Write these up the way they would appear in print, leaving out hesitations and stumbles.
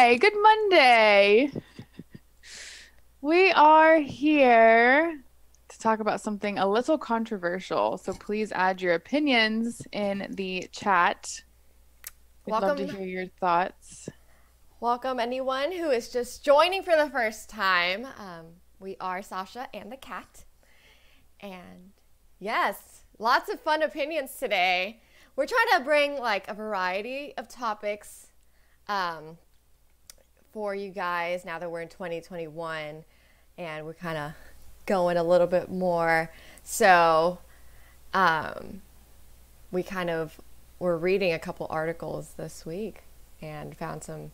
Good Monday. We are here to talk about something a little controversial. So please add your opinions in the chat. We'd love to Welcome, hear your thoughts. welcome anyone who is just joining for the first time. We are Sasha and the cat. And yes, lots of fun opinions today. We're trying to bring like a variety of topics for you guys now that we're in 2021 and we're kind of going a little bit more. So we kind of were reading a couple articles this week and found some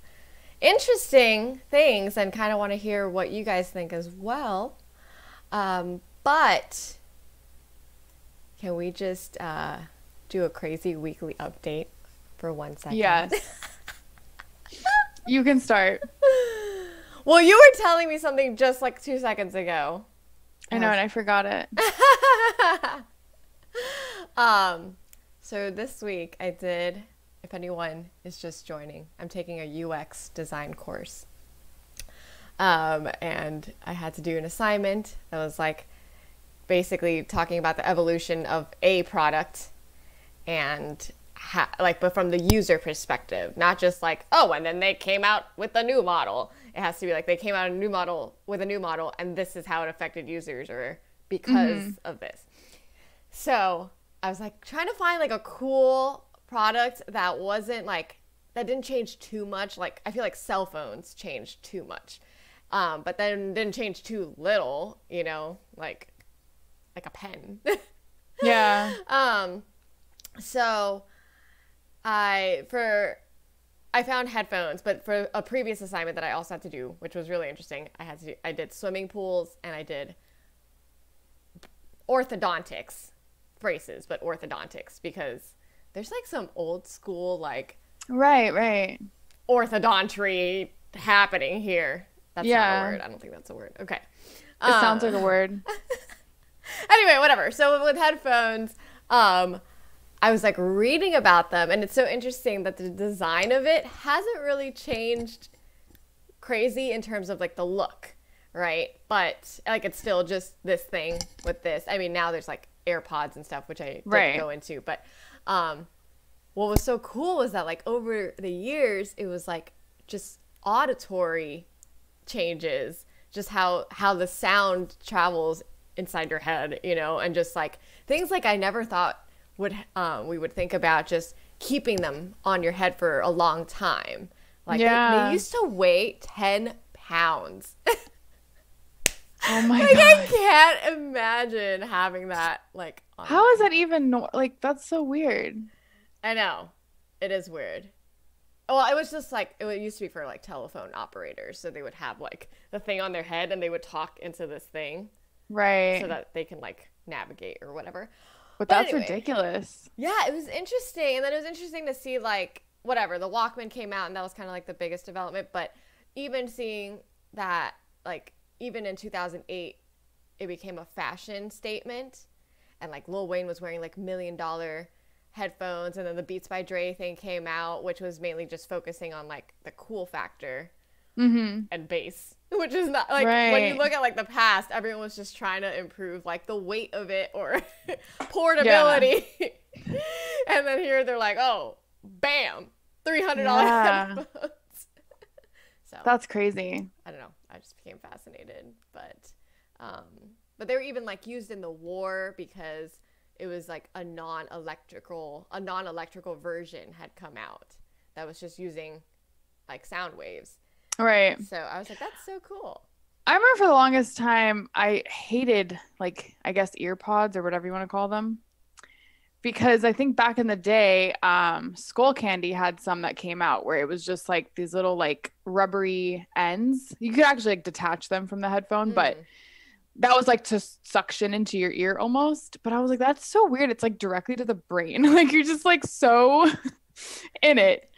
interesting things and kind of want to hear what you guys think as well. But can we just do a crazy weekly update for 1 second? Yes. You can start. Well, you were telling me something just like 2 seconds ago. I know, and I forgot it. So this week I did, if anyone is just joining, I'm taking a UX design course. And I had to do an assignment that was like basically talking about the evolution of a product and but from the user perspective, not just like, oh, and then they came out with a new model. It has to be like they came out with a new model and this is how it affected users or because of this. So I was like trying to find like a cool product that wasn't like, that didn't change too much. Like I feel like cell phones changed too much. But then didn't change too little, you know, like a pen. Yeah. So I found headphones, but for a previous assignment that I also had to do, which was really interesting, I did swimming pools and I did orthodontics, braces, but orthodontics, because there's like some old school like Right. orthodontry happening here. That's not a word. I don't think that's a word. Okay. It sounds like a word. Anyway, whatever. So with headphones, I was like reading about them, and it's so interesting that the design of it hasn't really changed crazy in terms of like the look, right? But like it's still just this thing with this. I mean, now there's like AirPods and stuff, which I didn't go into. But what was so cool was that like over the years, it was like just auditory changes, just how the sound travels inside your head, you know, and just like things like I never thought we would think about just keeping them on your head for a long time. Like they used to weigh 10 pounds. Oh my like, God. I can't imagine having that like on How is that even like, that's so weird. I know. It is weird. Well, it was just like, it used to be for like telephone operators. So they would have like the thing on their head and they would talk into this thing. Right. So that they can like navigate or whatever. But that's anyway, ridiculous. Yeah, it was interesting. And then it was interesting to see like, whatever, the Walkman came out and that was kind of like the biggest development. But even seeing that, like, even in 2008, it became a fashion statement. And like Lil Wayne was wearing like $1 million headphones. And then the Beats by Dre thing came out, which was mainly just focusing on like the cool factor and bass. Which is not like when you look at like the past, everyone was just trying to improve like the weight of it or portability. Yeah. And then here they're like, oh, bam, $300 headphones. So that's crazy. I don't know. I just became fascinated, but they were even like used in the war because it was like a non-electrical version had come out that was just using like sound waves. Right. So I was like, that's so cool. I remember for the longest time, I hated, like, I guess ear pods or whatever you want to call them. Because I think back in the day, Skull Candy had some that came out where it was just like these little like rubbery ends. You could actually like detach them from the headphone, but that was like to suction into your ear almost. But I was like, that's so weird. It's like directly to the brain. Like you're just like so in it.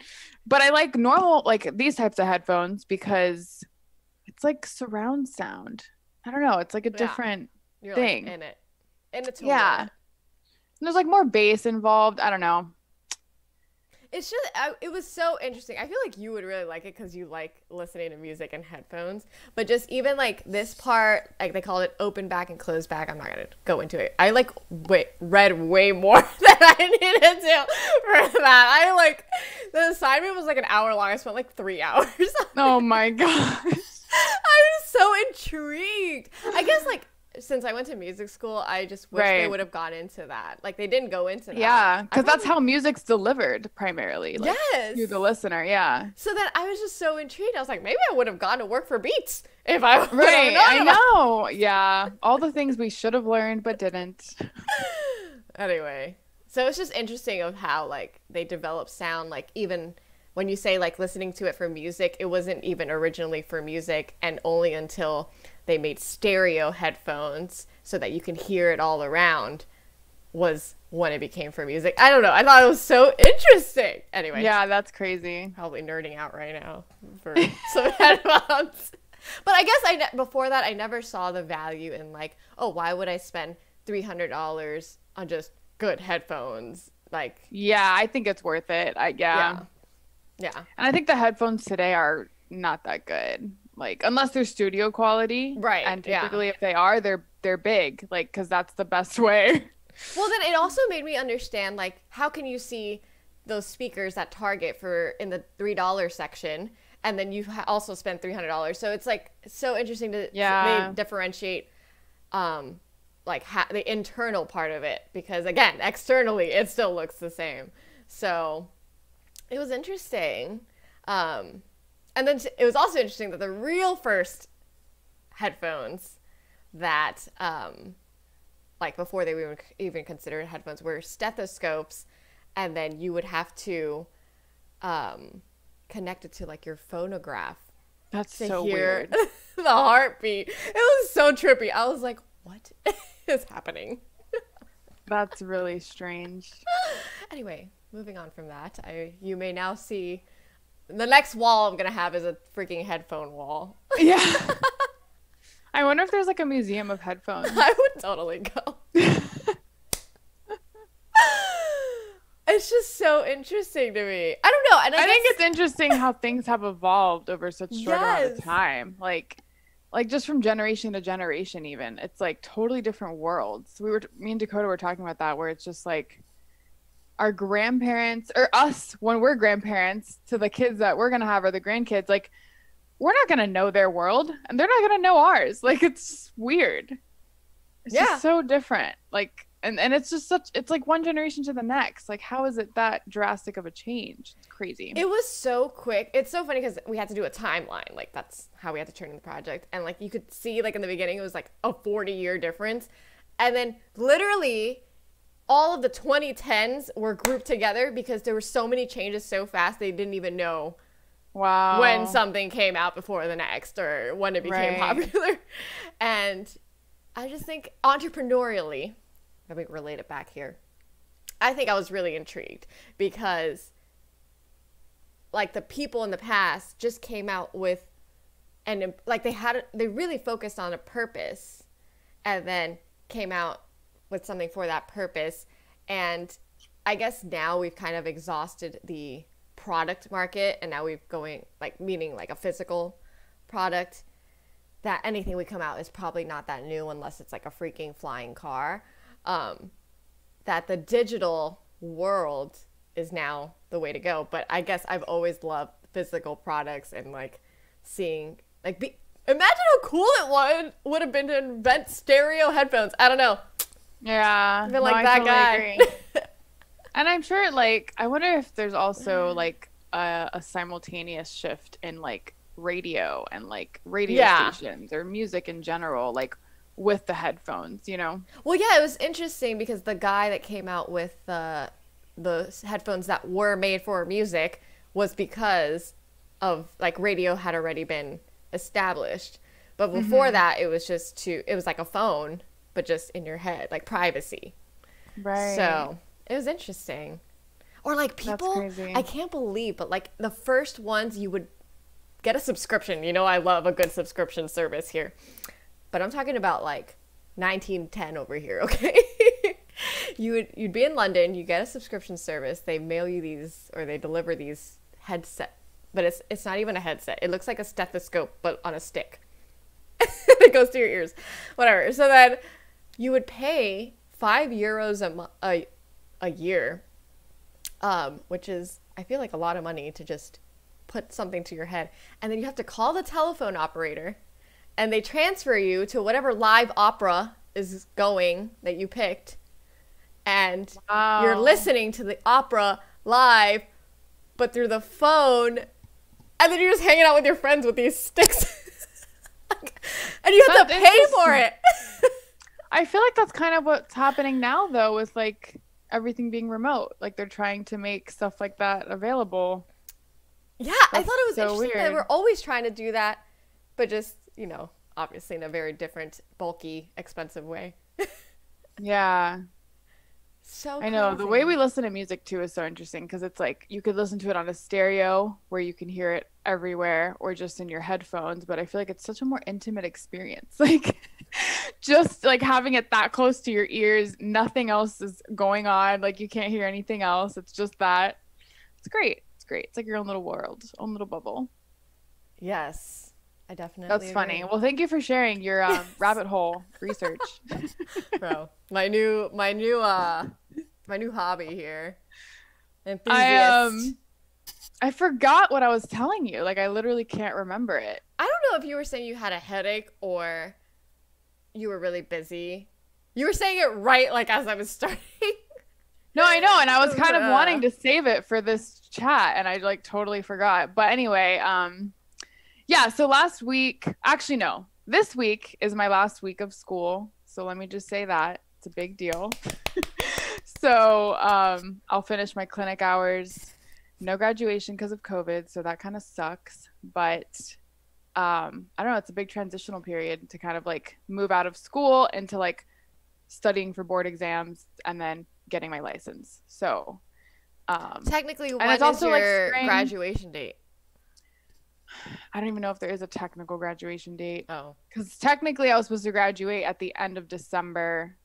But I like normal, like these types of headphones because it's like surround sound. I don't know. It's like a different thing. Like in it. And it's And there's like more bass involved. I don't know. It's just, it was so interesting. I feel like you would really like it because you like listening to music and headphones. But just even like this part, like they called it open back and closed back. I'm not going to go into it. I like read way more than I needed to for that. I like, the assignment was like an hour long. I spent like 3 hours. Oh my gosh. I was so intrigued. I guess like, since I went to music school, I just wish they would have gone into that. Like, they didn't go into that. Yeah, because that's how music's delivered primarily. Like, yes. You're the listener, yeah. So then I was just so intrigued. I was like, maybe I would have gone to work for Beats if I would have Right, known I know. Yeah, all the things we should have learned but didn't. Anyway, so it's just interesting of how, like, they develop sound. Like, even when you say, like, listening to it for music, it wasn't even originally for music, and only until they made stereo headphones so that you can hear it all around was when it became for music. I don't know. I thought it was so interesting. Anyway. Yeah, that's crazy. Probably nerding out right now for some headphones. But I guess before that, I never saw the value in like, oh, why would I spend $300 on just good headphones? Like, yeah, I think it's worth it. Yeah. And I think the headphones today are not that good. Like, unless they're studio quality. Right. And typically if they are, they're big. Like, because that's the best way. Well, then it also made me understand, like, how can you see those speakers at Target for in the $3 section, and then you also spend $300? So it's, like, so interesting to they differentiate, like, the internal part of it. Because, again, externally, it still looks the same. So it was interesting. And then it was also interesting that the real first headphones that, like before they were even considered headphones, were stethoscopes, and then you would have to connect it to like your phonograph. That's to so hear weird. the heartbeat. It was so trippy. I was like, what is happening? That's really strange. Anyway, moving on from that, you may now see the next wall I'm gonna have is a freaking headphone wall. Yeah. I wonder if there's like a museum of headphones. I would totally go. It's just so interesting to me. I don't know. And I think it's interesting how things have evolved over such short amount of time. Like just from generation to generation even. It's like totally different worlds. Me and Dakota were talking about that, where it's just like our grandparents, or us when we're grandparents, to the kids that we're gonna have, or the grandkids, like we're not gonna know their world and they're not gonna know ours. Like, it's weird. It's just so different. Like, and it's just it's like one generation to the next. Like, how is it that drastic of a change? It's crazy. It was so quick. It's so funny because we had to do a timeline. Like, that's how we had to turn in the project. And like, you could see like in the beginning, it was like a 40-year difference. And then literally all of the 2010s were grouped together because there were so many changes so fast they didn't even know when something came out before the next, or when it became popular. And I just think entrepreneurially, let me relate it back here, I think I was really intrigued because like the people in the past just came out with, and like they really focused on a purpose and then came out with something for that purpose. And I guess now we've kind of exhausted the product market, and now we're going like, meaning like a physical product, that anything we come out is probably not that new unless it's like a freaking flying car. That the digital world is now the way to go. But I guess I've always loved physical products, and like seeing like imagine how cool it would have been to invent stereo headphones. I don't know. Yeah. I've been like that guy. And I'm sure, like, I wonder if there's also like a simultaneous shift in like radio and like radio stations or music in general, like with the headphones, you know? Well, yeah, it was interesting because the guy that came out with the headphones that were made for music was because of like radio had already been established. But before that, it was it was like a phone, but just in your head, like privacy. Right. So it was interesting. Or like people, I can't believe, but like the first ones you would get a subscription. You know, I love a good subscription service here. But I'm talking about like 1910 over here, okay? You'd be in London, you get a subscription service, they mail you these, or they deliver these headset, but it's not even a headset. It looks like a stethoscope but on a stick. It goes to your ears. Whatever. So then you would pay €5 a year, which is, I feel like, a lot of money to just put something to your head. And then you have to call the telephone operator and they transfer you to whatever live opera is going that you picked. And you're listening to the opera live, but through the phone. And then you're just hanging out with your friends with these sticks. And you have to pay for it. I feel like that's kind of what's happening now, though, with like everything being remote. Like they're trying to make stuff like that available. Yeah, I thought it was so interesting that we're always trying to do that, but just, obviously in a very different, bulky, expensive way. Yeah. So I know. crazy. The way we listen to music, too, is so interesting because it's like you could listen to it on a stereo where you can hear it everywhere or just in your headphones. But I feel like it's such a more intimate experience. Like just like having it that close to your ears, nothing else is going on. Like you can't hear anything else. It's just that. It's great. It's great. It's like your own little world, own little bubble. Yes, I definitely That's agree. funny. Well, thank you for sharing your rabbit hole research. Bro, my new hobby here. Enthusiast. I forgot what I was telling you. Like I literally can't remember it. I don't know if you were saying you had a headache or you were really busy. You were saying it right like as I was starting. No, I know, and I was kind of wanting to save it for this chat, and I like totally forgot. But anyway, yeah. So last week, actually no, this week is my last week of school. So let me just say that it's a big deal. So I'll finish my clinic hours. No graduation because of COVID, so that kind of sucks. But I don't know. It's a big transitional period to kind of like move out of school into like studying for board exams and then getting my license. So technically, when is your graduation date? I don't even know if there is a technical graduation date. Oh, because technically I was supposed to graduate at the end of December,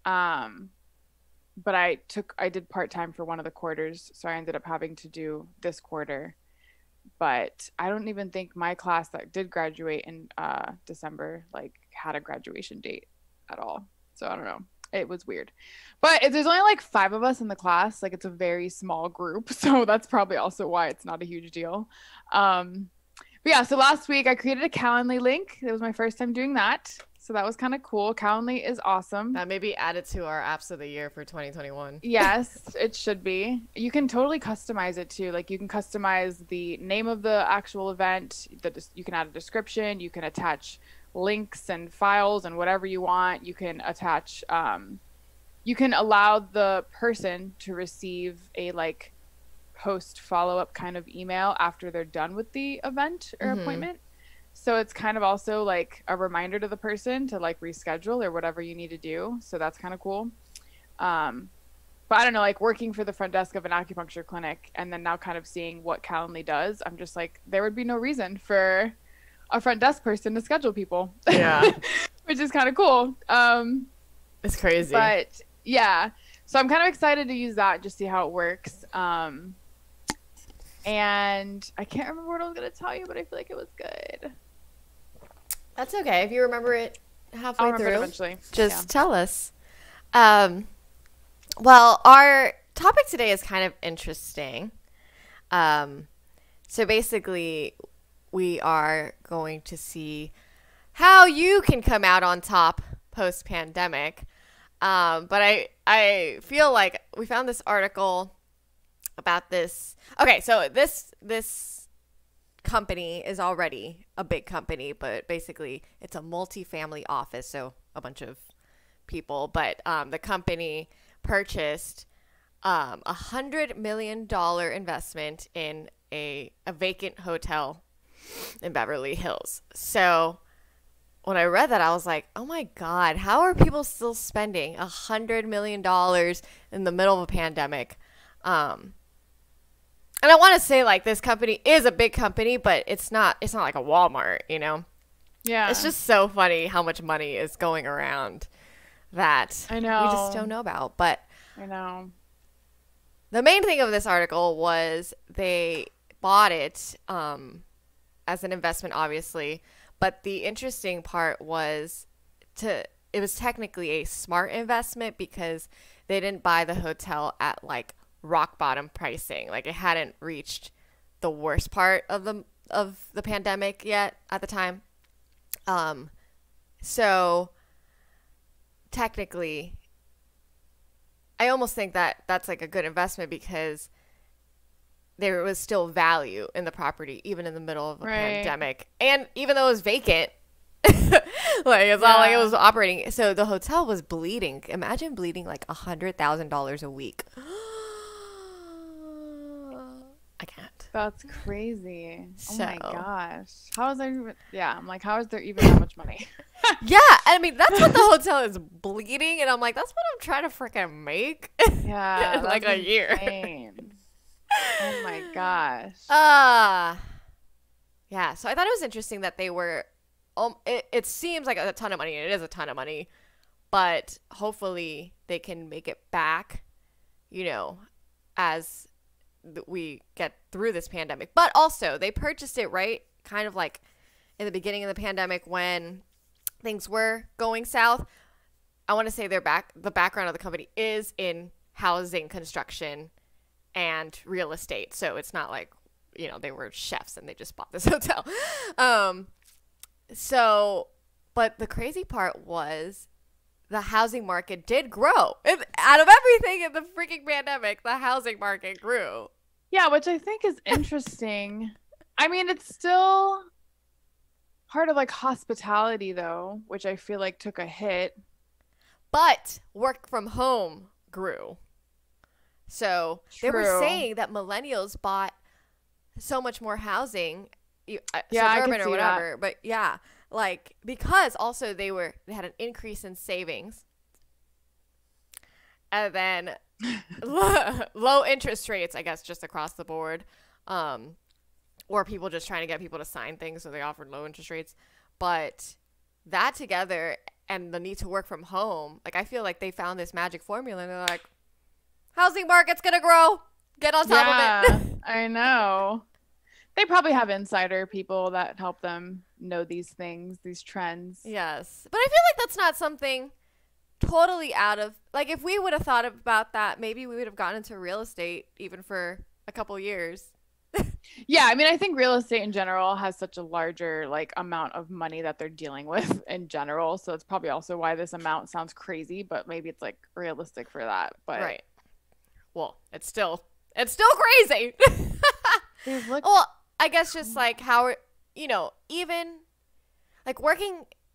but I did part-time for one of the quarters, so I ended up having to do this quarter. But I don't even think my class that did graduate in December like had a graduation date at all. So I don't know. It was weird. But there's only like 5 of us in the class. Like it's a very small group. So that's probably also why it's not a huge deal. But yeah, so last week I created a Calendly link. It was my first time doing that. So that was kind of cool. Calendly is awesome. That may be added to our apps of the year for 2021. Yes, it should be. You can totally customize it too. Like you can customize the name of the actual event. You can add a description. You can attach links and files and whatever you want. You can attach, you can allow the person to receive a like post follow-up kind of email after they're done with the event or appointment. So it's kind of also like a reminder to the person to like reschedule or whatever you need to do. So that's kind of cool. But I don't know, like working for the front desk of an acupuncture clinic and then now kind of seeing what Calendly does, I'm just like, there would be no reason for a front desk person to schedule people. Yeah. Which is kind of cool. It's crazy. But yeah, so I'm kind of excited to use that and just see how it works. And I can't remember what I was going to tell you, but I feel like it was good. That's okay. If you remember it halfway I'll remember through, it eventually. just tell us. Well, our topic today is kind of interesting. So basically, we are going to see how you can come out on top post-pandemic. But I feel like we found this article about this. Okay, so this company is already a big company, but basically it's a multi-family office, so a bunch of people. But the company purchased $100 million investment in a vacant hotel in Beverly Hills. So when I read that, I was like, oh my God, how are people still spending $100 million in the middle of a pandemic? And I want to say like this company is a big company, but it's not like a Walmart, you know? Yeah. It's just so funny how much money is going around. that I we just know. don't know about. But I know. the main thing of this article was they bought it as an investment, obviously. But the interesting part was it was technically a smart investment because they didn't buy the hotel at like rock bottom pricing. Like it hadn't reached the worst part of the pandemic yet at the time. So technically, I almost think that that's like a good investment because there was still value in the property even in the middle of a Right. pandemic, and even though it was vacant. Like it's not like it Yeah. was operating. So the hotel was bleeding. Imagine bleeding like $100,000 a week. I can't. That's crazy. Oh So my gosh. How is there even, yeah, I'm like, how is there even that much money? yeah, I mean that's what the hotel is bleeding, and I'm like, that's what I'm trying to freaking make Yeah, in like that's a year. insane. Oh my gosh. Uh yeah. So I thought it was interesting that they were. It seems like a ton of money, and it is a ton of money, but hopefully they can make it back, you know, as we get through this pandemic. But also, they purchased it right, kind of like in the beginning of the pandemic when things were going south. I want to say the background of the company is in housing construction and real estate, so it's not like they were chefs and they just bought this hotel. So, but the crazy part was the housing market did grow. Out of everything in the freaking pandemic, the housing market grew. Yeah, which I think is interesting. I mean, it's still part of like hospitality though, which I feel like took a hit. But work from home grew. So they were True. saying that millennials bought so much more housing, Yeah, I suburban could or see that. whatever. But yeah, like because also they had an increase in savings, and then low interest rates, I guess, just across the board, or people just trying to get people to sign things, so they offered low interest rates. But that together and the need to work from home, like I feel like they found this magic formula, and they're like, housing market's gonna grow. Get on top of Yeah, it. I know. They probably have insider people that help them know these things, these trends. Yes. But I feel like that's not something totally out of, like, if we would have thought about that, maybe we would have gotten into real estate even for a couple years. Yeah, I mean, I think real estate in general has such a larger like amount of money that they're dealing with in general, so it's probably also why this amount sounds crazy, but maybe it's like realistic for that. But Right. Well, it's still crazy. these look Well, I guess just like how, even like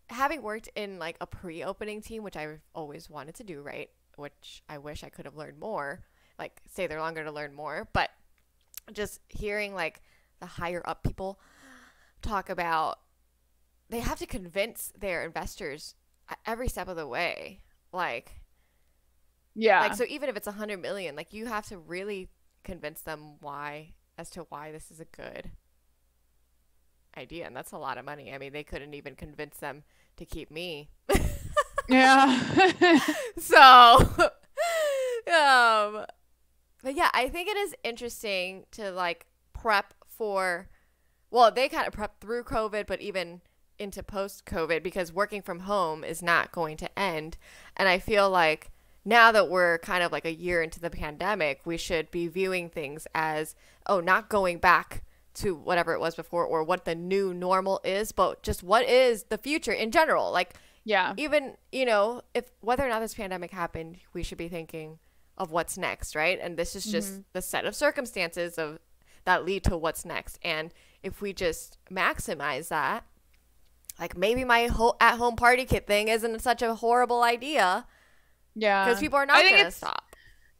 having worked in like a pre-opening team, which I've always wanted to do, right? Which I wish I could have learned more, like stay there longer to learn more. But just hearing like the higher up people talk about, they have to convince their investors every step of the way. Like yeah. so even if it's 100 million, like you have to really convince them as to why this is a good idea, and that's a lot of money. I mean, they couldn't even convince them to keep me. Yeah. So, but yeah, I think it is interesting to like prep for. Well, they kind of prep through COVID, but even into post COVID, because working from home is not going to end. And I feel like now that we're kind of like a year into the pandemic, we should be viewing things as, oh, not going back to whatever it was before or what the new normal is, but just what is the future in general. Like, Yeah. even, if whether or not this pandemic happened, we should be thinking of what's next, right? And this is just the set of circumstances that lead to what's next. And if we just maximize that, like maybe my whole at-home party kit thing isn't such a horrible idea because Yeah. people are I not think going to it's stop.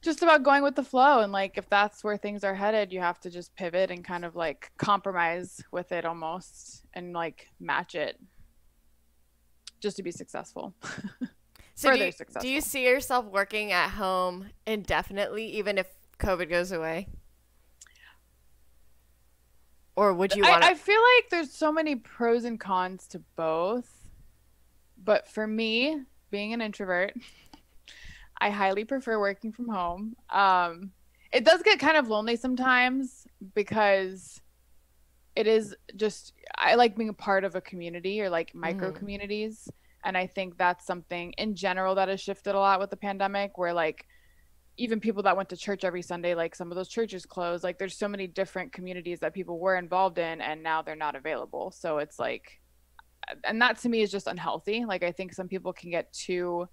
just about going with the flow, and like if that's where things are headed, you have to just pivot and kind of like compromise with it almost and like match it just to be successful. So Further do you successful. see yourself working at home indefinitely, even if COVID goes away? Or would you want to? I feel like there's so many pros and cons to both. But for me, being an introvert, I highly prefer working from home. It does get kind of lonely sometimes because it is just, I like being a part of a community or like micro Mm-hmm. communities. And I think that's something in general that has shifted a lot with the pandemic, where like even people that went to church every Sunday, like some of those churches closed. Like there's so many different communities that people were involved in and now they're not available. So it's like, and that to me is just unhealthy. Like I think some people can get too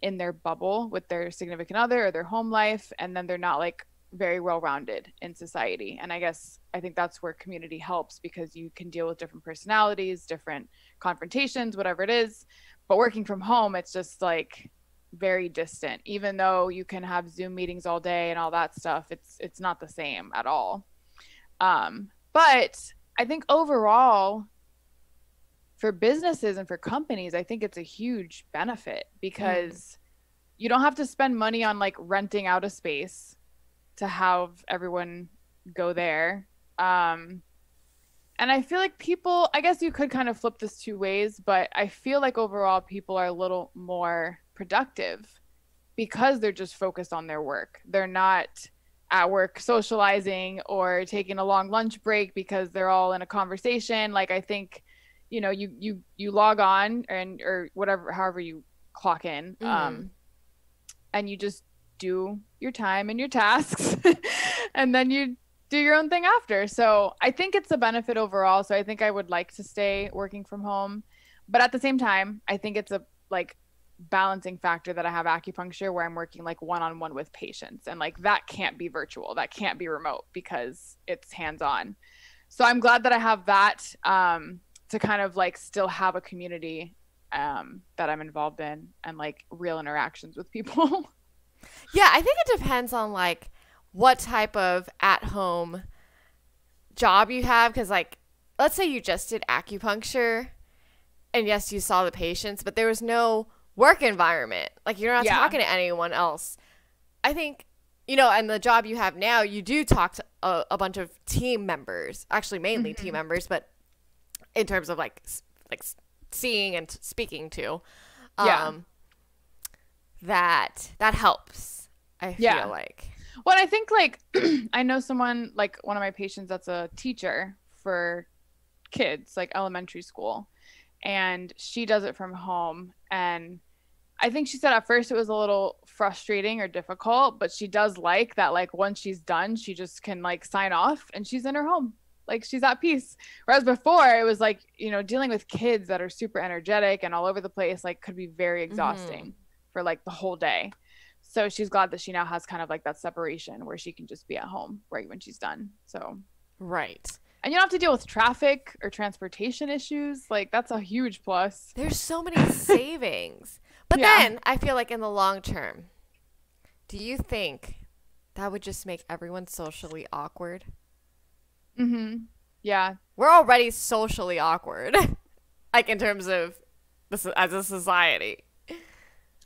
in their bubble with their significant other or their home life, and then they're not like very well rounded in society. And I guess I think that's where community helps, because you can deal with different personalities, different confrontations, whatever it is. But working from home, it's just like very distant. Even though you can have Zoom meetings all day and all that stuff, it's not the same at all. But I think overall for businesses and for companies, I think it's a huge benefit Mm. because you don't have to spend money on like renting out a space to have everyone go there. And I feel like people, I guess you could kind of flip this two ways, but I feel like overall people are a little more productive because they're just focused on their work. They're not at work socializing or taking a long lunch break because they're all in a conversation. Like I think, you log on and or whatever, however you clock in, Mm. and you just do your time and your tasks and then you do your own thing after. So I think it's a benefit overall. So I think I would like to stay working from home. But at the same time, I think it's a like balancing factor that I have acupuncture where I'm working like one on one with patients. And like that can't be virtual. That can't be remote because it's hands on. So I'm glad that I have that to kind of like still have a community that I'm involved in and like real interactions with people. Yeah, I think it depends on like what type of at home job you have. Because, like, let's say you just did acupuncture and yes, you saw the patients, but there was no work environment. Like, you're not Yeah. talking to anyone else. I think, and the job you have now, you do talk to a bunch of team members, actually, mainly team Hmm. members, but in terms of like seeing and speaking to, Yeah. um, that helps. I feel Yeah. like. Well, I think like I know someone like one of my patients that's a teacher for kids, like elementary school, and she does it from home. And I think she said at first it was a little frustrating or difficult, but she does like that, like once she's done, she just can like sign off and she's in her home. Like she's at peace. Whereas before it was like, dealing with kids that are super energetic and all over the place, like could be very Mm-hmm. exhausting for like the whole day. So she's glad that she now has kind of like that separation where she can just be at home right when she's done. So, Right. and you don't have to deal with traffic or transportation issues. Like that's a huge plus. There's so many savings. But Yeah. then I feel like in the long term, do you think that would just make everyone socially awkward? Mhm. Yeah. We're already socially awkward, like in terms of this as a society,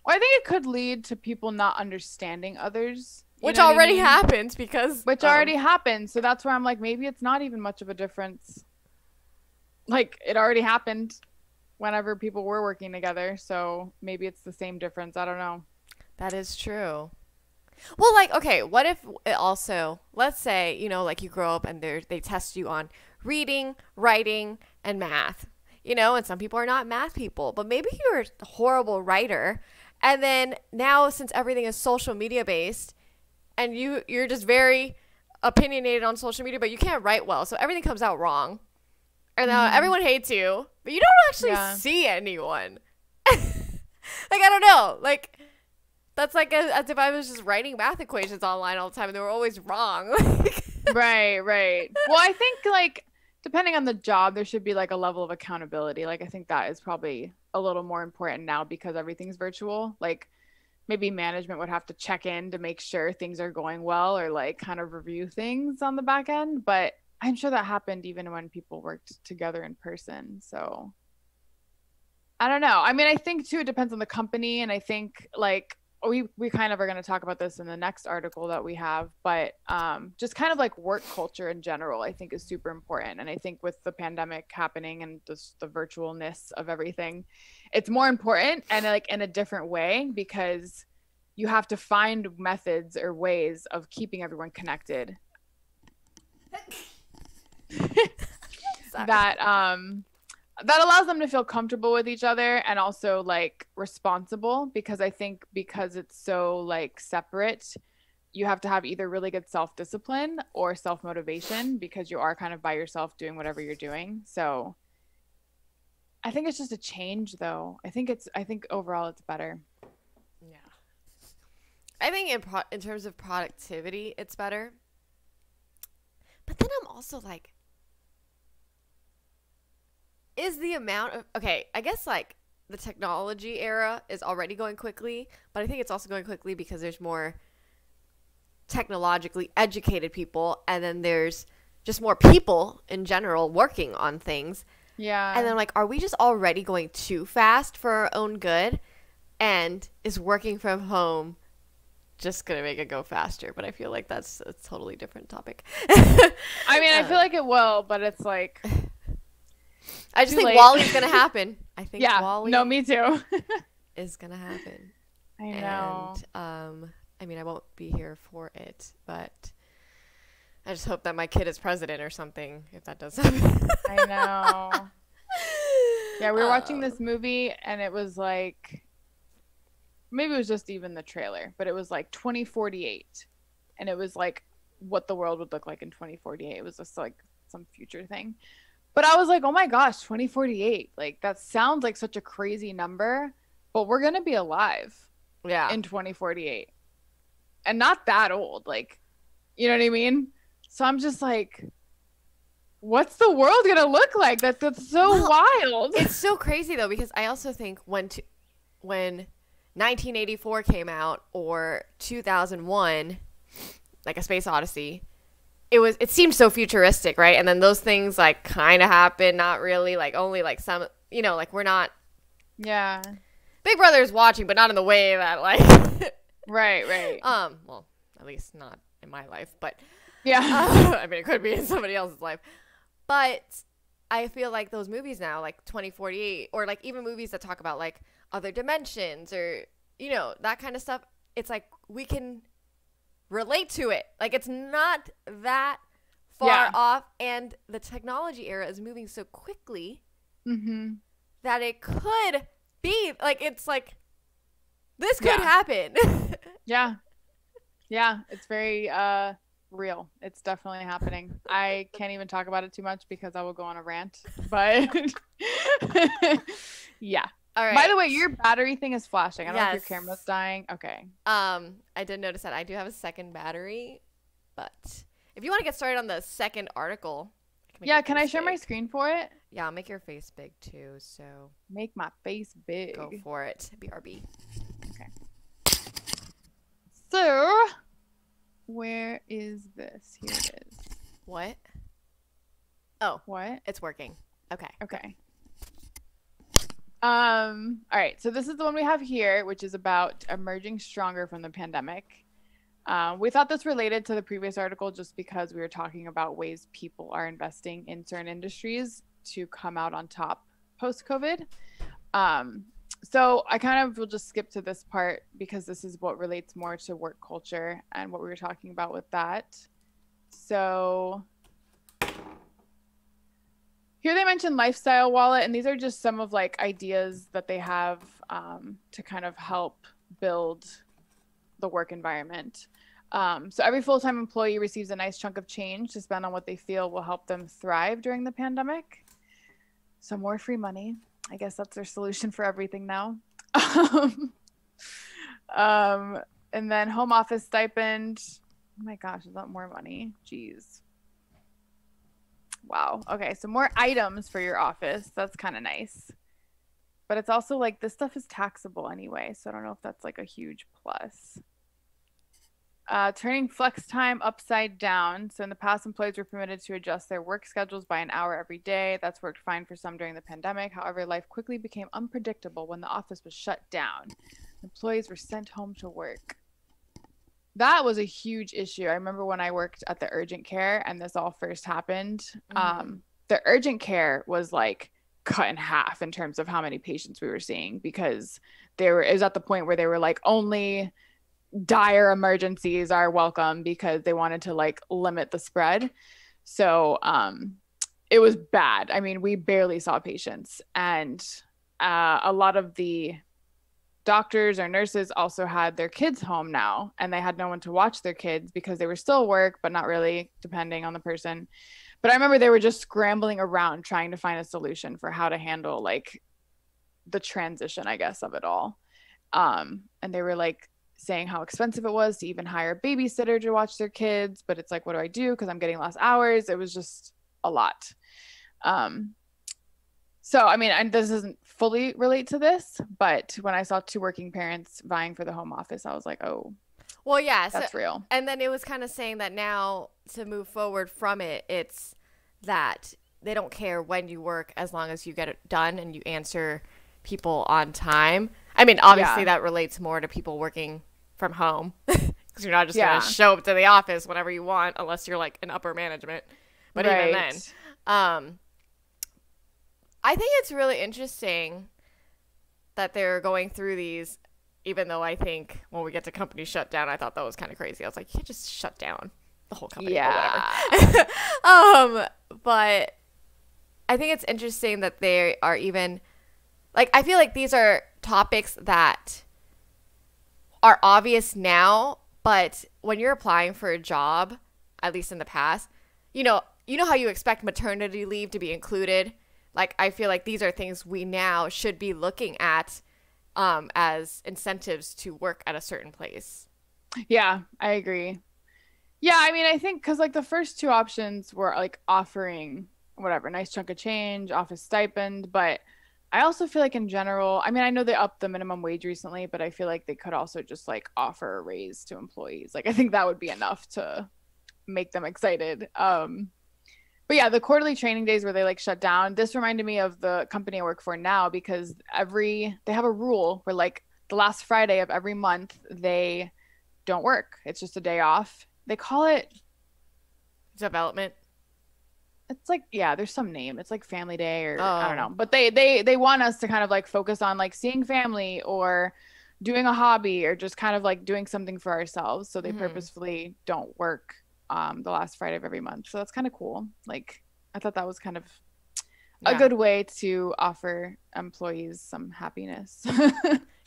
Well, I think it could lead to people not understanding others. You which know what I already mean? happens because Which of. already happened. So that's where I'm like, maybe it's not even much of a difference. Like it already happened whenever people were working together. So maybe it's the same difference. I don't know. That is true. Well, like, okay, what if it also, let's say, like you grow up and they test you on reading, writing, and math, and some people are not math people, but maybe you're a horrible writer. And then now, since everything is social media based and you're just very opinionated on social media, but you can't write well, so everything comes out wrong. And now Hmm. everyone hates you, but you don't actually Yeah. see anyone. Like, I don't know. Like, that's like as if I was just writing math equations online all the time and they were always wrong. Right, right. Well, I think like depending on the job, there should be like a level of accountability. Like I think that is probably a little more important now because everything's virtual. Like maybe management would have to check in to make sure things are going well or like kind of review things on the back end. But I'm sure that happened even when people worked together in person. So I don't know. I mean, I think too, it depends on the company. And I think like we kind of are going to talk about this in the next article that we have, but just kind of like work culture in general, I think is super important. And I think with the pandemic happening and just the virtualness of everything, it's more important and like in a different way because you have to find methods or ways of keeping everyone connected that that allows them to feel comfortable with each other and also like responsible, because I think because it's so like separate, you have to have either really good self-discipline or self-motivation because you are kind of by yourself doing whatever you're doing. So I think it's just a change though. I think overall it's better. Yeah. I think in terms of productivity, it's better. But then I'm also like, is the amount of, okay, I guess like the technology era is already going quickly, but I think it's also going quickly because there's more technologically educated people, and then there's just more people in general working on things. Yeah. And then like, are we just already going too fast for our own good? And is working from home just gonna make it go faster? But I feel like that's a totally different topic. I mean, I feel like it will, but it's like I just think late. WALL-E's gonna happen. I think yeah, WALL-E no, me too. is gonna happen. I know. And I mean, I won't be here for it, but I just hope that my kid is president or something if that does happen. I know. Yeah, we were watching this movie and it was like, maybe it was just even the trailer, but it was like 2048, and it was like what the world would look like in 2048. It was just like some future thing. But I was like, oh my gosh, 2048. Like that sounds like such a crazy number, but we're going to be alive in 2048. And not that old. Like, you know what I mean? So I'm just like, what's the world going to look like? That's so wild. It's so crazy though, because I also think when 1984 came out or 2001, like A Space Odyssey, it seemed so futuristic, right? And then those things like kind of happened, not really, like only like some, you know, like we're not. Yeah. Big Brother's watching, but not in the way that like. Right. Well, at least not in my life, but. Yeah. I mean, it could be in somebody else's life, but I feel like those movies now, like 2048, or like even movies that talk about like other dimensions or, you know, that kind of stuff. It's like we can relate to it. Like it's not that far off, and the technology era is moving so quickly that it could be like, it's like this could happen. Yeah, it's very real. It's definitely happening. I can't even talk about it too much because I will go on a rant, but yeah. All right. By the way, your battery thing is flashing. I don't know if your camera's dying. Okay. I did notice that I do have a second battery, but if you want to get started on the second article, can I share my screen for it? Yeah, I'll make your face big too. So make my face big. Go for it. BRB. Okay. So, where is this? Here it is. What? Oh, what? It's working. Okay. All right, so this is the one we have here, which is about emerging stronger from the pandemic. We thought this related to the previous article just because we were talking about ways people are investing in certain industries to come out on top post-COVID. So I kind of will just skip to this part because this is what relates more to work culture and what we were talking about with that. So here they mentioned lifestyle wallet, and these are just some of like ideas that they have to kind of help build the work environment. So every full-time employee receives a nice chunk of change to spend on what they feel will help them thrive during the pandemic. So more free money. I guess that's their solution for everything now. And then home office stipend. Oh my gosh, is that more money? Jeez. Wow. Okay, so more items for your office. That's kind of nice. But it's also like this stuff is taxable anyway, so I don't know if that's like a huge plus. Turning flex time upside down. So in the past, employees were permitted to adjust their work schedules by an hour every day. That's worked fine for some during the pandemic. However, life quickly became unpredictable when the office was shut down. Employees were sent home to work. That was a huge issue. I remember when I worked at the urgent care and this all first happened. Mm-hmm. The urgent care was like cut in half in terms of how many patients we were seeing because it was at the point where they were like only dire emergencies are welcome because they wanted to like limit the spread. So it was bad. I mean, we barely saw patients, and a lot of the doctors or nurses also had their kids home now, and they had no one to watch their kids because they were still at work, but not really, depending on the person. But I remember they were just scrambling around trying to find a solution for how to handle like the transition, I guess, of it all. And they were like saying how expensive it was to even hire a babysitter to watch their kids, but it's like, what do I do? Because I'm getting less hours. It was just a lot. So, I mean, and this doesn't fully relate to this, but when I saw two working parents vying for the home office, I was like, oh, Well, yeah. that's real. And then it was kind of saying that now to move forward from it, it's that they don't care when you work as long as you get it done and you answer people on time. I mean, obviously that relates more to people working from home because you're not just going to show up to the office whenever you want unless you're like in upper management. But even then, I think it's really interesting that they're going through these, even though I think when we get to company shutdown, I thought that was kind of crazy. I was like, you can't just shut down the whole company or whatever. But I think it's interesting that they are even, like, I feel like these are topics that are obvious now, but when you're applying for a job, at least in the past, you know how you expect maternity leave to be included. Like, I feel like these are things we now should be looking at as incentives to work at a certain place. Yeah, I agree. Yeah, I mean, I think because like the first two options were like offering whatever, nice chunk of change, office stipend, but I also feel like in general, I mean, I know they upped the minimum wage recently, but I feel like they could also just like offer a raise to employees. Like, I think that would be enough to make them excited. But yeah, the quarterly training days where they like shut down, this reminded me of the company I work for now because they have a rule where like the last Friday of every month they don't work. It's just a day off. They call it development. It's like, yeah, there's some name. It's like family day or I don't know. But they want us to kind of like focus on like seeing family or doing a hobby or just kind of like doing something for ourselves. So they purposefully don't work the last Friday of every month. So that's kind of cool. Like, I thought that was kind of a good way to offer employees some happiness.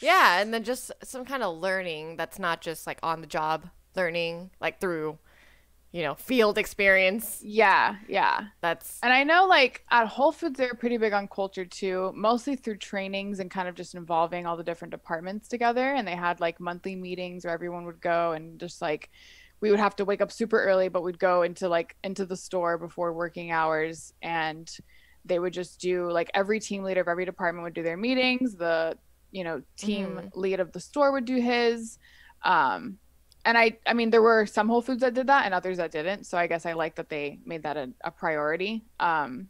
Yeah, and then just some kind of learning that's not just like on the job learning, like through, field experience. Yeah. And I know like at Whole Foods, they're pretty big on culture too, mostly through trainings and kind of just involving all the different departments together. And they had like monthly meetings where everyone would go and just like, we would have to wake up super early, but we'd go into the store before working hours, and they would just do like every team leader of every department would do their meetings. The, team lead of the store would do his. And I mean, there were some Whole Foods that did that and others that didn't. So I guess I like that they made that a priority. And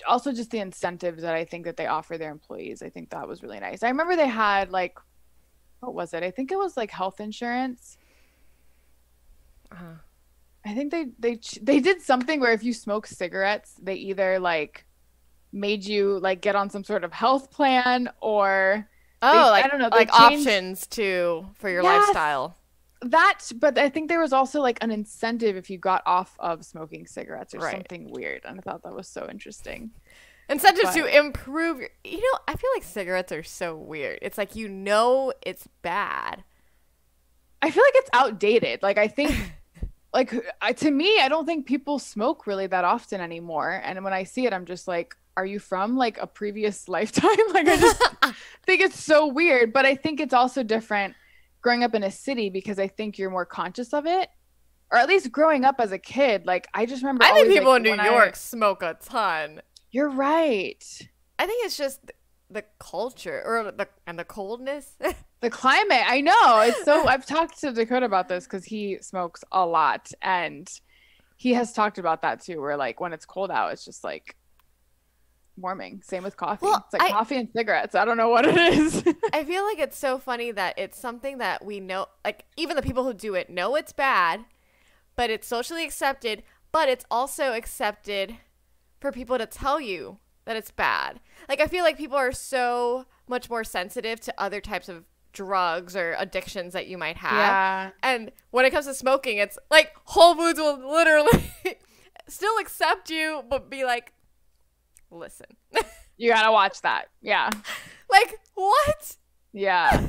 also just the incentives that I think that they offer their employees. I think that was really nice. I remember they had like, what was it? I think it was like health insurance. I think they did something where if you smoke cigarettes, they either like made you like get on some sort of health plan or I don't know, like changed options for your lifestyle. But I think there was also like an incentive if you got off of smoking cigarettes or something weird, and I thought that was so interesting. Incentives to improve I feel like cigarettes are so weird. It's like it's bad. I feel like it's outdated. Like, I think like to me, I don't think people smoke really that often anymore, and when I see it I'm just like, are you from like a previous lifetime? Like, I just think it's so weird. But I think it's also different growing up in a city because I think you're more conscious of it, or at least growing up as a kid. Like, I just remember I think people in New York smoke a ton. You're right. I think it's just the culture or the coldness. The climate. I know. It's so I've talked to Dakota about this because he smokes a lot, and he has talked about that too, where like when it's cold out, it's just like warming. Same with coffee. Well, It's like coffee and cigarettes. I don't know what it is. I feel like it's so funny that it's something that we know, like even the people who do it know it's bad, but it's socially accepted, but it's also accepted for people to tell you that it's bad. Like I feel like people are so much more sensitive to other types of drugs or addictions that you might have. Yeah. And when it comes to smoking, it's like Whole Foods will literally still accept you, but be like, listen. You gotta watch that. Yeah. Like, what? Yeah.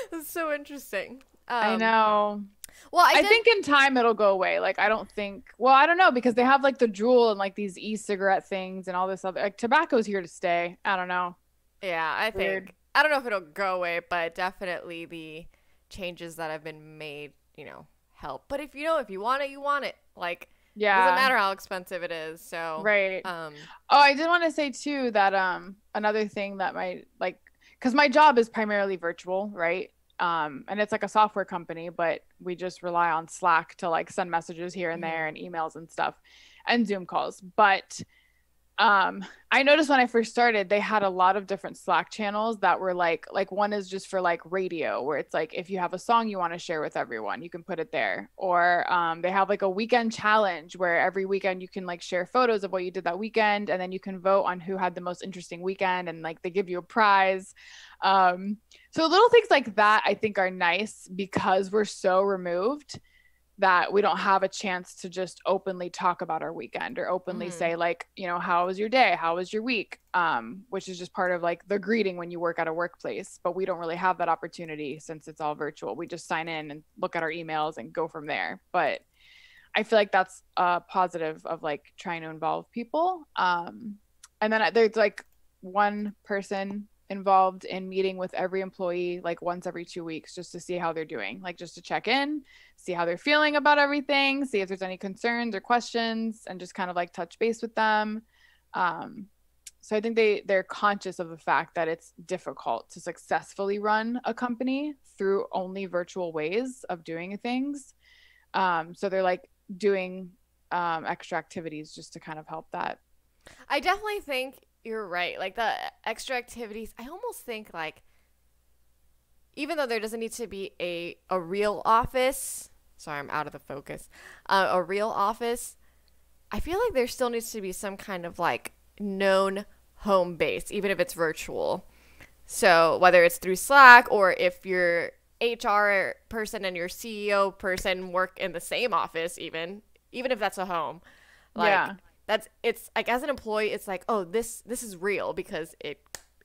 That's so interesting. I know. Well, I think in time it'll go away. Like, I don't think, well, I don't know, because they have like the Juul and like these e-cigarette things and all this other, like tobacco's here to stay. I don't know. Yeah, I Weird. think, I don't know if it'll go away, but definitely the changes that have been made, help. But if you want it, you want it. Like, Yeah. it doesn't matter how expensive it is. So, Right. Oh, I did want to say too that another thing that might like, because my job is primarily virtual, right? And it's like a software company, but we just rely on Slack to like send messages here and there and emails and stuff and Zoom calls. But I noticed when I first started, they had a lot of different Slack channels that were like one is just for like radio, where it's like if you have a song you want to share with everyone, you can put it there. Or they have like a weekend challenge where every weekend you can like share photos of what you did that weekend, and then you can vote on who had the most interesting weekend, and like they give you a prize. So little things like that I think are nice because we're so removed that we don't have a chance to just openly talk about our weekend or openly say like, how was your day? How was your week? Which is just part of like the greeting when you work at a workplace, but we don't really have that opportunity since it's all virtual. We just sign in and look at our emails and go from there. But I feel like that's a positive of like trying to involve people. And then there's like one person involved in meeting with every employee like once every 2 weeks just to see how they're doing, like just to check in, see how they're feeling about everything, see if there's any concerns or questions, and just kind of like touch base with them. So I think they're conscious of the fact that it's difficult to successfully run a company through only virtual ways of doing things. So they're like doing extra activities just to kind of help that. I definitely think you're right. Like the extra activities, I almost think like, even though there doesn't need to be a real office, sorry, I'm out of the focus, a real office, I feel like there still needs to be some kind of like known home base, even if it's virtual. So whether it's through Slack or if your HR person and your CEO person work in the same office, even if that's a home, like, yeah. It's like as an employee, it's like, oh, this is real because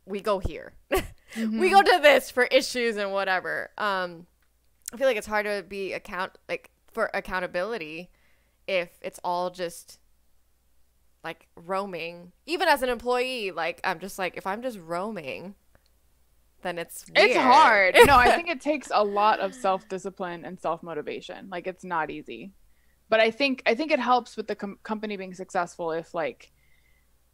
we go here. We go to this for issues and whatever. I feel like it's hard to be for accountability if it's all just like roaming. Even as an employee, like I'm just like, if I'm just roaming, then it's weird. It's hard. No, I think it takes a lot of self-discipline and self-motivation. Like it's not easy. But I think it helps with the company being successful if like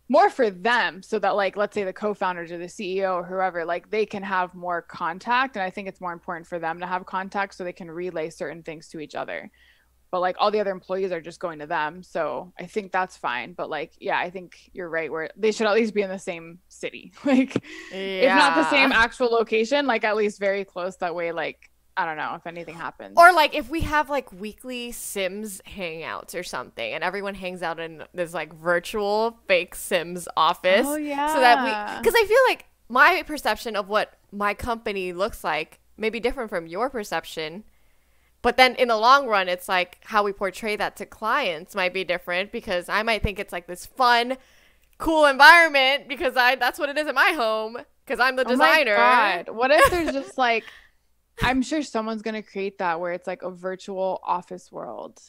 more for them, so that like let's say the co-founders or the CEO or whoever, like they can have more contact, and I think it's more important for them to have contact so they can relay certain things to each other. But like all the other employees are just going to them, so I think that's fine. But like yeah, I think you're right where they should at least be in the same city, like if not the same actual location, like at least very close, that way like I don't know if anything happens. Or like if we have like weekly Sims hangouts or something and everyone hangs out in this like virtual fake Sims office. Oh yeah. So that because I feel like my perception of what my company looks like may be different from your perception. But then in the long run, it's like how we portray that to clients might be different, because I might think it's like this fun, cool environment because that's what it is at my home because I'm the designer. Oh my God. What if there's just like, I'm sure someone's going to create that where it's like a virtual office world,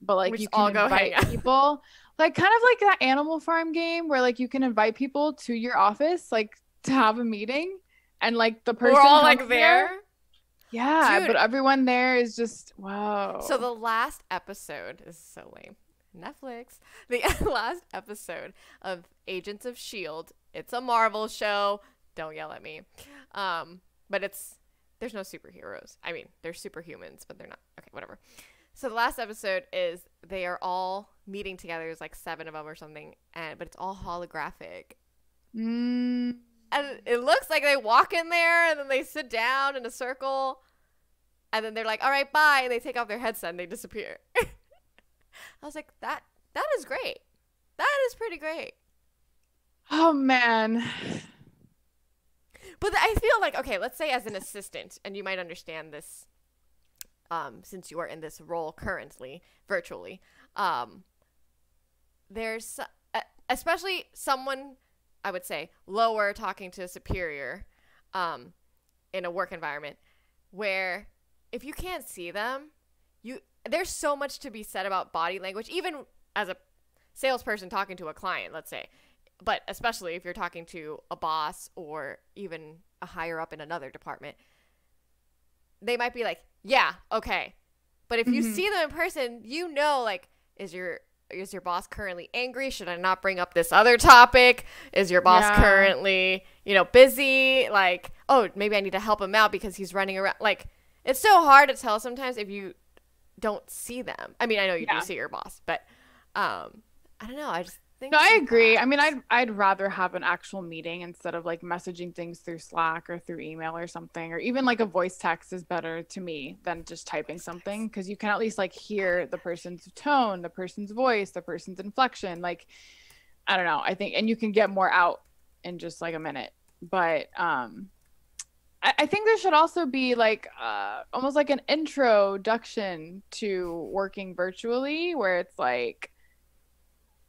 but like you can invite people, like kind of like that Animal Farm game where like you can invite people to your office, like to have a meeting, and like the person we're all like there. Yeah. Dude. But everyone there is just, wow. So the last episode is so lame. Netflix. The last episode of Agents of S.H.I.E.L.D. It's a Marvel show. Don't yell at me. But there's no superheroes. I mean, they're superhumans, but they're not. Okay, whatever. So the last episode is they are all meeting together. There's like 7 of them or something, but it's all holographic. Mm. And it looks like they walk in there and then they sit down in a circle, and then they're like, "All right, bye," and they take off their headset and they disappear. I was like, that is great. That is pretty great. Oh man. But I feel like, okay, let's say as an assistant, and you might understand this, since you are in this role currently, virtually, there's, especially someone, I would say, lower talking to a superior, in a work environment, where if you can't see them, there's so much to be said about body language, even as a salesperson talking to a client, let's say. But especially if you're talking to a boss or even a higher up in another department, they might be like, yeah, okay. But if you see them in person, you know, like, is your boss currently angry? Should I not bring up this other topic? Is your boss currently, busy? Like, oh, maybe I need to help him out because he's running around. Like, it's so hard to tell sometimes if you don't see them. I mean, I know you do see your boss, but I don't know. I just think. No, I agree. I mean, I'd rather have an actual meeting instead of like messaging things through Slack or through email or something, or even like a voice text is better to me than just typing something, because you can at least like hear the person's tone, the person's voice, the person's inflection. Like, I don't know. I think, and you can get more out in just like a minute. But I think there should also be like almost like an introduction to working virtually, where it's like,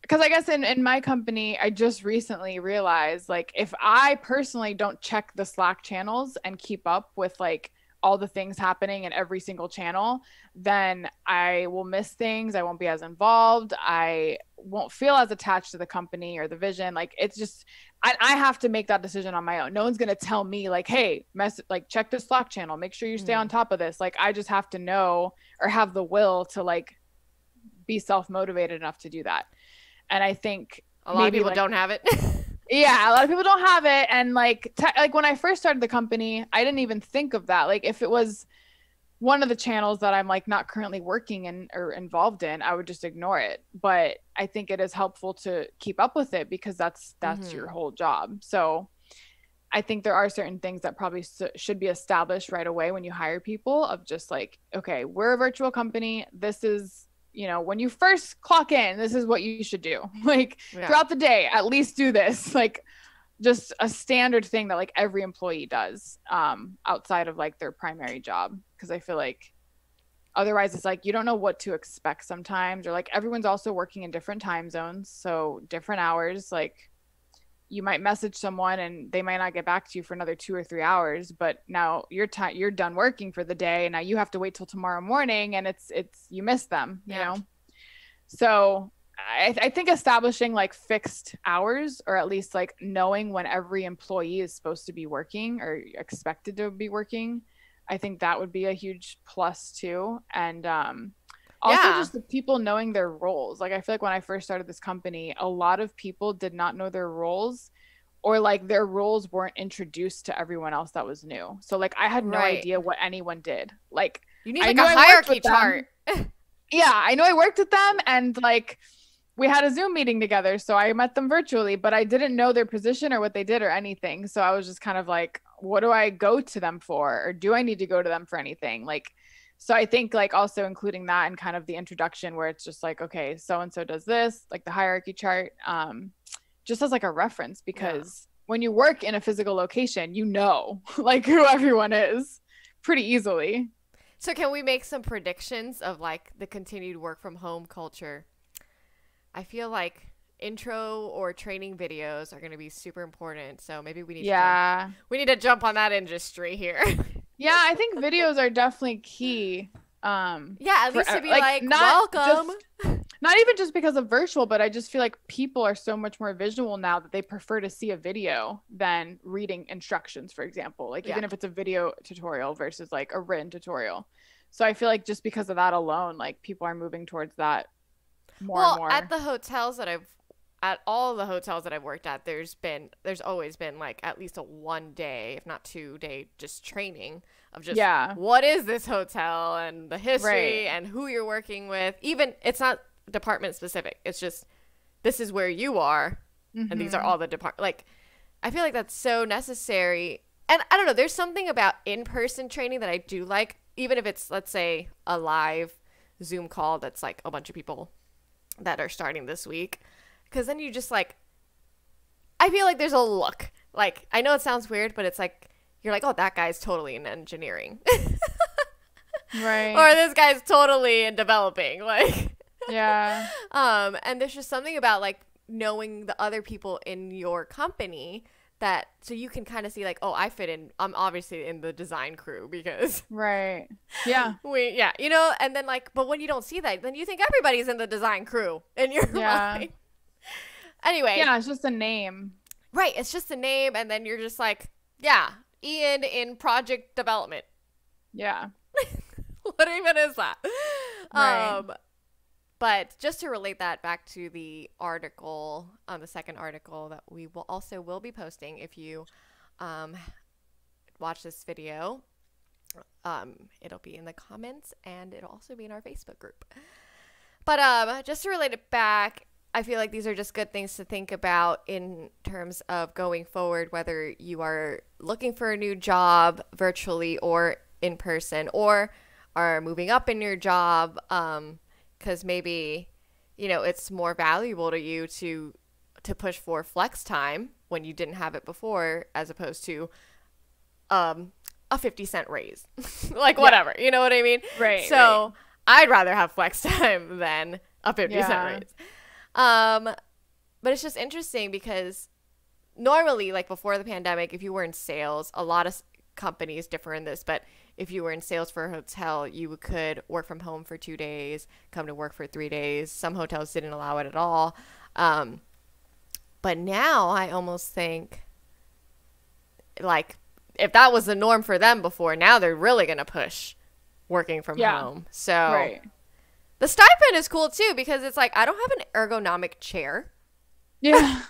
because I guess in my company, I just recently realized, like, if I personally don't check the Slack channels and keep up with like all the things happening in every single channel, then I will miss things. I won't be as involved. I won't feel as attached to the company or the vision. Like, it's just, I have to make that decision on my own. No one's going to tell me like, hey, check the Slack channel. Make sure you stay on top of this. Like, I just have to know or have the will to like be self-motivated enough to do that. And I think a lot of people don't have it. Yeah, a lot of people don't have it. And like when I first started the company, I didn't even think of that. Like, if it was one of the channels that I'm like not currently working in or involved in, I would just ignore it. But I think it is helpful to keep up with it, because that's your whole job. So I think there are certain things that probably should be established right away when you hire people, of just like, okay, we're a virtual company. This is, when you first clock in, this is what you should do. Like, throughout the day, at least do this. Like, just a standard thing that like every employee does outside of like their primary job. Because I feel like otherwise it's like you don't know what to expect sometimes, or like everyone's also working in different time zones, so different hours. Like, you might message someone and they might not get back to you for another 2 or 3 hours, but now you're done working for the day, and now you have to wait till tomorrow morning, and it's you miss them, you know? So I think establishing like fixed hours, or at least like knowing when every employee is supposed to be working or expected to be working, I think that would be a huge plus too. And also just the people knowing their roles. Like, I feel like when I first started this company, a lot of people did not know their roles, or like their roles weren't introduced to everyone else that was new. So like, I had no idea what anyone did. Like, you need like a hierarchy chart. Yeah, I know I worked with them, and like we had a Zoom meeting together, so I met them virtually, but I didn't know their position or what they did or anything. So I was just kind of like, what do I go to them for? Or do I need to go to them for anything? Like, so I think like also including that in kind of the introduction, where it's just like, okay, so-and-so does this, like the hierarchy chart, just as like a reference, because when you work in a physical location, like who everyone is pretty easily. So can we make some predictions of like the continued work from home culture? I feel like intro or training videos are going to be super important. So maybe we need to jump on that industry here. Yeah, I think videos are definitely key. At least to be like welcome. Not even just because of virtual, but I just feel like people are so much more visual now that they prefer to see a video than reading instructions, for example. Like, even if it's a video tutorial versus like a written tutorial. So I feel like just because of that alone, like people are moving towards that more and more. At the hotels that at all the hotels that I've worked at, there's always been like at least a 1 day, if not 2 day, just training of just what is this hotel and the history and who you're working with. Even it's not department specific. It's just this is where you are, and these are all the like. I feel like that's so necessary. And I don't know, there's something about in-person training that I do like, even if it's, let's say, a live Zoom call that's like a bunch of people that are starting this week. Because then you just like, I feel like there's a look. Like, I know it sounds weird, but it's like, you're like, oh, that guy's totally in engineering. Right. Or this guy's totally in developing. Like, yeah. And there's just something about like knowing the other people in your company that, so you can kind of see like, oh, I fit in. I'm obviously in the design crew because. Right. Yeah. You know, and then like, but when you don't see that, then you think everybody's in the design crew in your mind. Anyway. Yeah, it's just a name. Right. It's just a name. And then you're just like, yeah, Ian in project development. Yeah. What even is that? Right. But just to relate that back to the article, the second article that we will be posting if you watch this video, it'll be in the comments and it'll also be in our Facebook group. But just to relate it back, I feel like these are just good things to think about in terms of going forward, whether you are looking for a new job virtually or in person, or are moving up in your job, because maybe, you know, it's more valuable to you to push for flex time when you didn't have it before, as opposed to a 50-cent raise. Like, whatever, you know what I mean? Right. So I'd rather have flex time than a 50-cent raise. But it's just interesting because normally, like before the pandemic, if you were in sales, a lot of companies differ in this, but if you were in sales for a hotel, you could work from home for 2 days, come to work for 3 days. Some hotels didn't allow it at all. But now I almost think like if that was the norm for them before, now they're really going to push working from home. So the stipend is cool too, because it's like, I don't have an ergonomic chair. Yeah.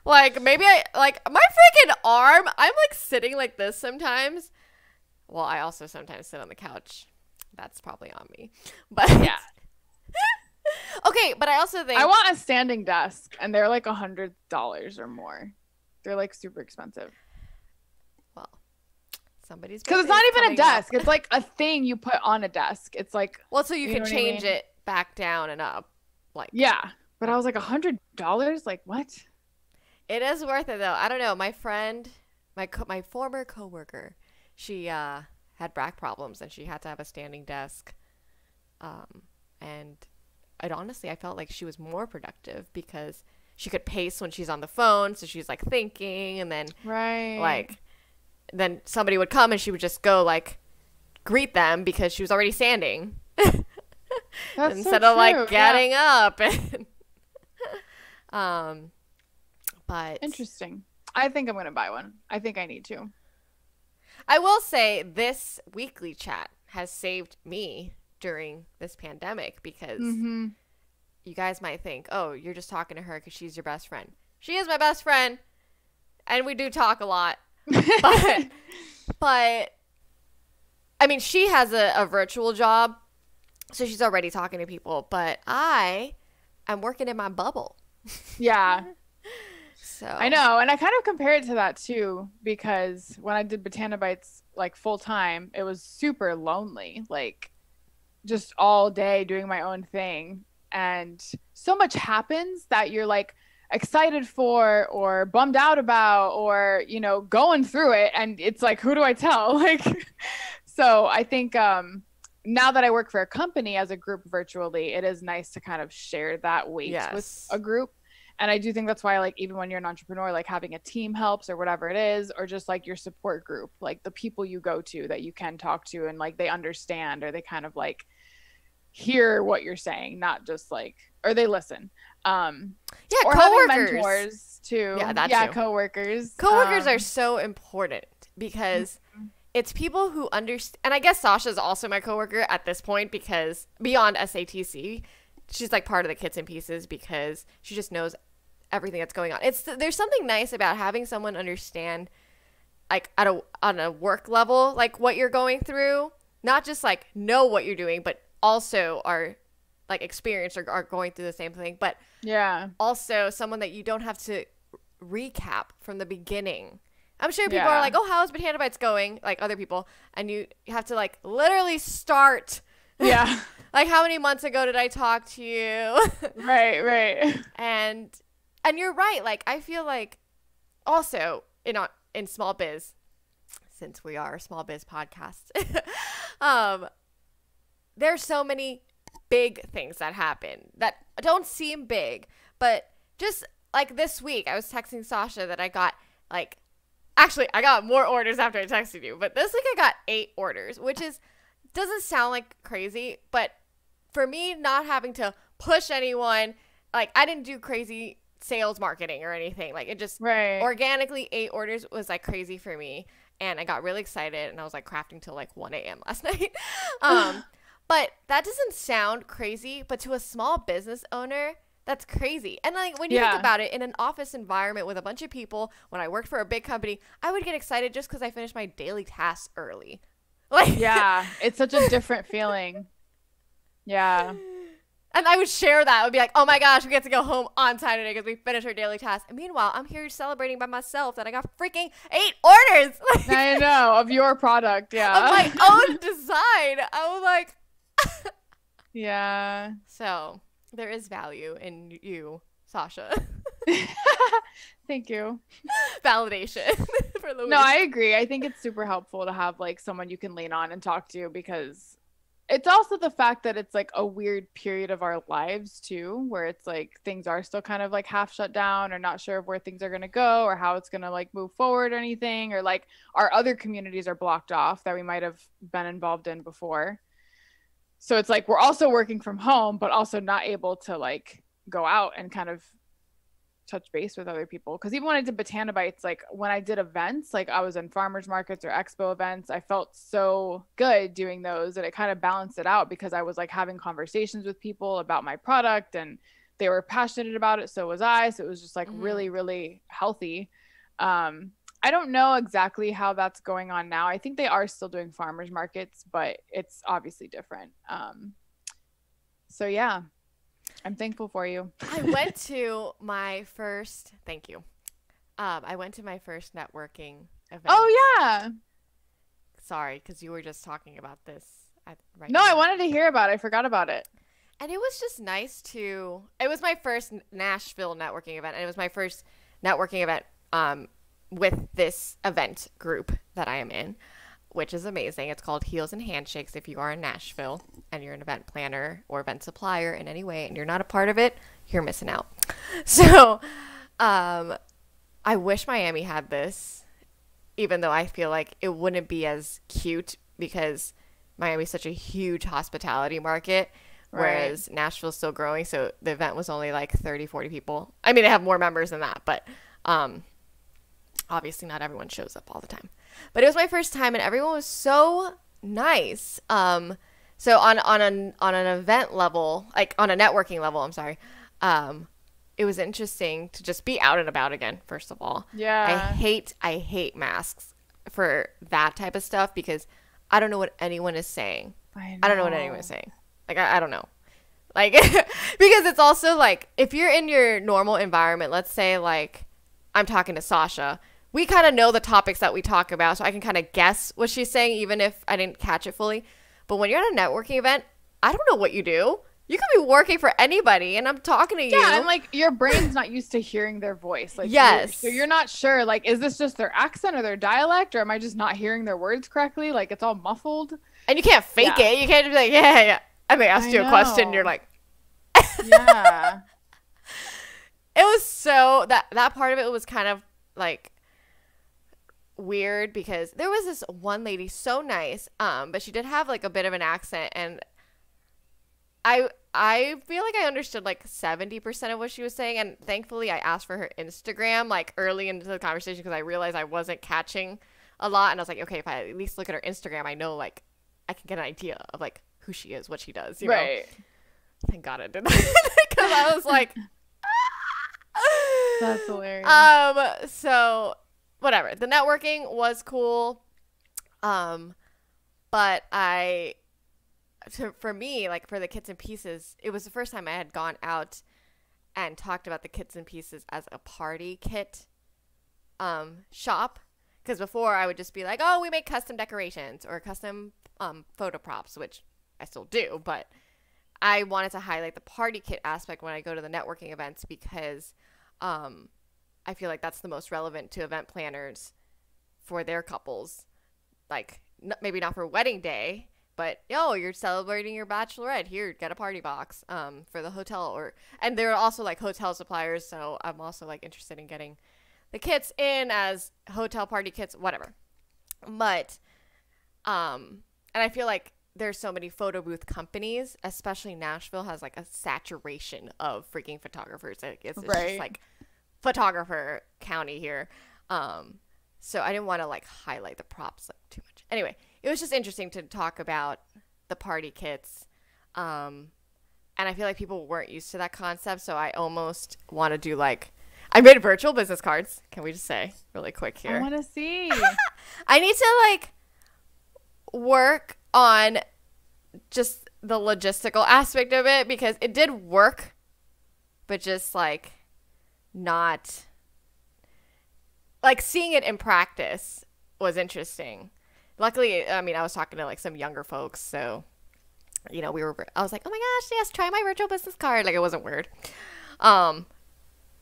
Like maybe my freaking arm, I'm like sitting like this sometimes. Well, I also sometimes sit on the couch. That's probably on me. But yeah. Okay, but I also think I want a standing desk, and they're like $100 or more. They're like super expensive. Well, somebody's because it's not even a desk. It's like a thing you put on a desk. It's like, well, so you can change it back down and up, like But I was like $100. Like what? It is worth it though. I don't know. My friend, my former coworker, she had back problems and she had to have a standing desk. And I felt like she was more productive because she could pace when she's on the phone. So she's like thinking, and then then somebody would come and she would just go like greet them because she was already standing. That's instead so of like getting up. But interesting. I think I'm gonna buy one. I think I need to. I will say this weekly chat has saved me during this pandemic because you guys might think, oh, you're just talking to her because she's your best friend. She is my best friend, and we do talk a lot. But I mean, she has a virtual job, so she's already talking to people. But I am working in my bubble. Yeah. So I know, and I kind of compare it to that too, because when I did Botana Bites like full time, it was super lonely, like just all day doing my own thing, and so much happens that you're like excited for or bummed out about, or you know, going through it, and it's like, who do I tell? Like, so I think now that I work for a company as a group virtually, it is nice to kind of share that weight with a group. And I do think that's why, like, even when you're an entrepreneur, like having a team helps, or whatever it is, or just like your support group, like the people you go to that you can talk to and like they understand, or they kind of like hear what you're saying, not just like, or they listen. Or coworkers. having mentors too. Too. Coworkers. Coworkers are so important because it's people who understand. And I guess Sasha's also my coworker at this point, because beyond SATC, she's like part of the Kits and Pieces, because she just knows everything that's going on. There's something nice about having someone understand, like on a work level, like what you're going through, not just like know what you're doing, but also are like experienced or are going through the same thing. But also someone that you don't have to recap from the beginning. I'm sure people are like, oh, how's Botana Bites going? Like other people. And you have to like literally start. Yeah. Like, how many months ago did I talk to you? Right. And you're right. Like, I feel like also in small biz, since we are a small biz podcast, there's so many big things that happen that don't seem big, but just like this week, I was texting Sasha that I got like, actually, I got more orders after I texted you, but this week I got 8 orders, which doesn't sound like crazy, but for me, not having to push anyone, like I didn't do crazy sales marketing or anything. Like it just organically 8 orders was like crazy for me. And I got really excited and I was like crafting till like 1 a.m. last night. But that doesn't sound crazy, but to a small business owner, that's crazy. And like when you think about it, in an office environment with a bunch of people, when I worked for a big company, I would get excited just because I finished my daily tasks early. Like it's such a different feeling. Yeah. And I would share that. I would be like, oh my gosh, we get to go home on time today because we finished our daily task. And meanwhile, I'm here celebrating by myself that I got freaking 8 orders. I know, of your product. Yeah. Of my own design. I was like, yeah. So there is value in you, Sasha. Thank you. Validation for Louise. No, I agree. I think it's super helpful to have like someone you can lean on and talk to, because it's also the fact that it's like a weird period of our lives too, where it's like things are still kind of like half shut down or not sure of where things are going to go or how it's going to like move forward or anything, or like our other communities are blocked off that we might have been involved in before. So it's like we're also working from home, but also not able to like go out and kind of touch base with other people. Because even when I did Botana Bites, like when I did events, like I was in farmers markets or expo events, I felt so good doing those that it kind of balanced it out, because I was like having conversations with people about my product and they were passionate about it. So was I. So it was just like really, really healthy. I don't know exactly how that's going on now. I think they are still doing farmers markets, but it's obviously different. So yeah, I'm thankful for you. I went to my first, thank you. I went to my first networking event. Oh yeah. Sorry, because you were just talking about this. No, I wanted to hear about it. I forgot about it. And it was just nice it was my first Nashville networking event. And it was my first networking event with this event group that I am in, which is amazing. It's called Heels and Handshakes. If you are in Nashville and you're an event planner or event supplier in any way and you're not a part of it, you're missing out. So I wish Miami had this, even though I feel like it wouldn't be as cute because Miami's such a huge hospitality market, whereas Nashville's still growing. So the event was only like 30, 40 people. I mean, they have more members than that, but obviously not everyone shows up all the time. But it was my first time and everyone was so nice. So on an event level, like on a networking level, I'm sorry, it was interesting to just be out and about again, first of all. Yeah. I hate masks for that type of stuff because I don't know what anyone is saying. I don't know what anyone is saying. Like, I don't know. Like, because it's also like, if you're in your normal environment, let's say like I'm talking to Sasha, we kind of know the topics that we talk about, so I can kind of guess what she's saying, even if I didn't catch it fully. But when you're at a networking event, I don't know what you do. You could be working for anybody, and I'm talking to you. Yeah, and like your brain's not used to hearing their voice. Like, yes. So you're not sure, like, is this just their accent or their dialect, or am I just not hearing their words correctly? Like, it's all muffled. And you can't fake it. You can't just be like, yeah. I may ask you a question, and you're like, yeah. It was so that part of it was kind of like weird because there was this one lady, so nice, but she did have like a bit of an accent, and I feel like I understood like 70% of what she was saying, and thankfully I asked for her Instagram like early into the conversation because I realized I wasn't catching a lot, and I was like, okay, if I at least look at her Instagram, I know like I can get an idea of like who she is, what she does, you know? Thank God I did that because I was like That's hilarious. So whatever. The networking was cool. But for me, like for the Kits and Pieces, it was the first time I had gone out and talked about the Kits and Pieces as a party kit shop. Because before I would just be like, oh, we make custom decorations or custom photo props, which I still do. But I wanted to highlight the party kit aspect when I go to the networking events because I feel like that's the most relevant to event planners for their couples. Like, maybe not for wedding day, but you're celebrating your bachelorette. Here, get a party box for the hotel. And there are also like hotel suppliers, so I'm also like interested in getting the kits in as hotel party kits, whatever. But and I feel like there's so many photo booth companies, especially Nashville has like a saturation of freaking photographers. It's Right. just like photographer county here. So I didn't want to like highlight the props like too much. Anyway, it was just interesting to talk about the party kits. And I feel like people weren't used to that concept, so I almost want to do like I made virtual business cards. Can we just say really quick here? I want to see. I need to like work on just the logistical aspect of it because it did work, but just like not like seeing it in practice was interesting. Luckily, I mean, I was talking to like some younger folks, so I was like, oh my gosh, yes, try my virtual business card. Like it wasn't weird.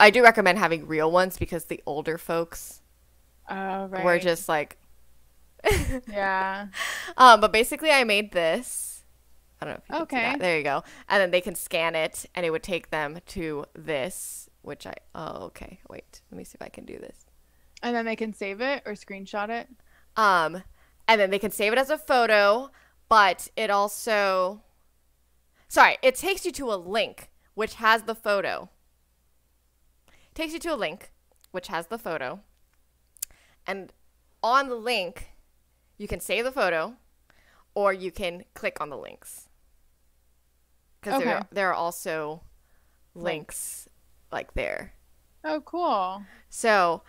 I do recommend having real ones because the older folks Right. were just like Yeah. but basically I made this. I don't know if you can see Okay. that. There you go. And then they can scan it and it would take them to this, which okay. Wait, let me see if I can do this. And then they can save it or screenshot it. And then they can save it as a photo, but it also it takes you to a link which has the photo. It takes you to a link which has the photo. And on the link, you can save the photo or you can click on the links. Because Okay. there are also links like there. Oh, cool. So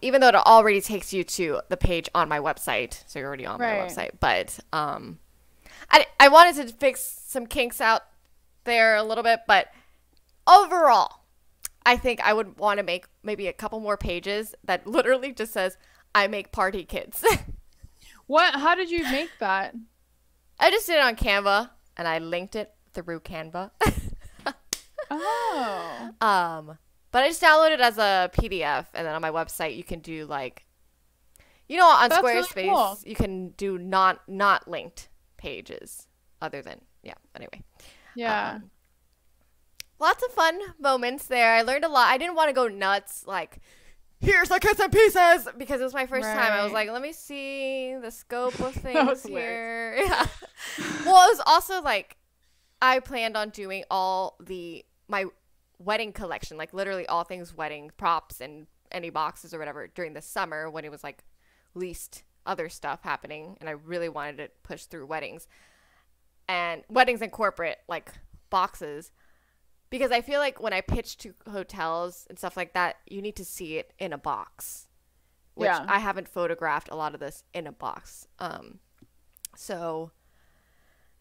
even though it already takes you to the page on my website, so you're already on my Right. website, but I wanted to fix some kinks out there a little bit, but overall, I think I would want to make maybe a couple more pages that literally just says, I make party kits. How did you make that? I just did it on Canva and I linked it through Canva. Oh. But I just downloaded it as a PDF and then on my website you can do like, on That's really Squarespace, cool. you can do not linked pages other than, anyway. Yeah. Lots of fun moments there. I learned a lot. I didn't want to go nuts like, here's the Kits and Pieces because it was my first time. I was Right. like, let me see the scope of That things was here. Yeah. Well, it was also like I planned on doing my wedding collection, like literally all things wedding props and any boxes or whatever during the summer when it was like least other stuff happening, and I really wanted to push through weddings and corporate like boxes. Because I feel like when I pitch to hotels and stuff like that, you need to see it in a box, which Yeah. I haven't photographed a lot of this in a box. So